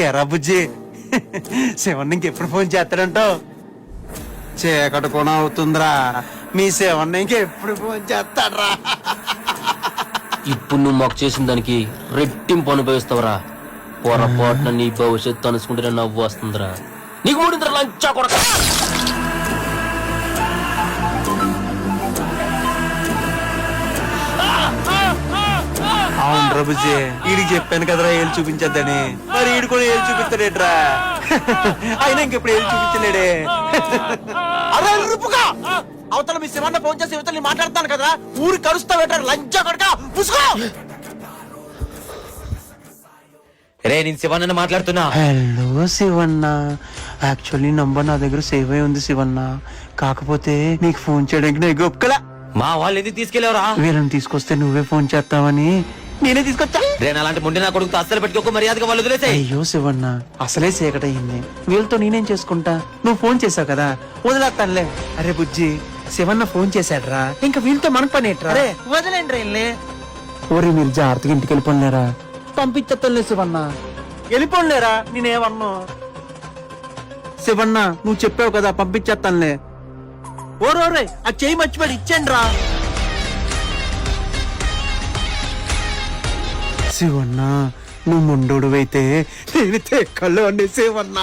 ఎరా బుజ్జి, శివన్ ఇంకెప్పుడు ఫోన్ చేస్తాడంటావు? చీకటి కూడా అవుతుందిరా, మీ శివన్ ఇంకెప్పుడు ఫోన్ చేస్తాడ్రా? ఇప్పుడు నువ్వు మాకు చేసిన దానికి రెట్టింపు అనుభవిస్తావురా. పొరపాటున నీ భవిష్యత్తు అనుకుంటే నవ్వు వస్తుందిరా. నీకు మూడింద్ర లంచా కొడక. అవునరా బుజ్జి, వీడికి చెప్పాను కదరా ఏళ్ళు చూపించద్దని, మరి వీడు కూడా ఏళ్ళు చూపిస్తాడేట్రా? అయినా ఇంకెప్పుడు ఏళ్ళు చూపించలేడే. అరే రుపుగా, అవతల మీ శివన్న ఫోన్ చేసి యువతలు మాట్లాడతాను కదా, ఊరు కరుస్తావేటారు లంచా కొడక. పుసుకో. రే నేను శివన్న మాట్లాడుతున్నా. హలో శివన్న, యాక్చువల్లీ నంబర్ నా దగ్గర సేవ్ అయి ఉంది శివన్న, కాకపోతే నీకు ఫోన్ చేయడానికి నాకు ఒక్కలా. మా వాళ్ళు ఎందుకు తీసుకెళ్లేవరా? వీళ్ళని తీసుకొస్తే నువ్వే ఫోన్ చేస్తావని నేనే తీసుకొచ్చా. రే అలాంటి ముండి నా కొడుకు అస్సలు పెట్టుకోక మర్యాదగా వాళ్ళు వదిలేసాయి. అయ్యో శివన్న, అసలే చీకటయింది, వీళ్ళతో నేనేం చేసుకుంటా? నువ్వు ఫోన్ చేసావు కదా, వదిలేస్తానులే. అరే బుజ్జి, శివన్న ఫోన్ చేశాడ్రా, ఇంకా వీళ్ళతో మన పని ఏంట్రా? వదిలేండి రైల్ని. ఓరే మీరు జాగ్రత్తగా ఇంటికి వెళ్ళిపోలేరా? పంపించలే శివన్న, వెళ్ళిపోలేరా? నేనేమన్నా శివన్న, నువ్వు చెప్పావు కదా పంపించేస్తానులే. ఓరోరే, ఆ చెయ్యి మర్చిపోయి ఇచ్చాను రా. శివన్న, నువ్వు ముండోడు అయితే నేను తెక్కల్లో ఉండే శివన్న.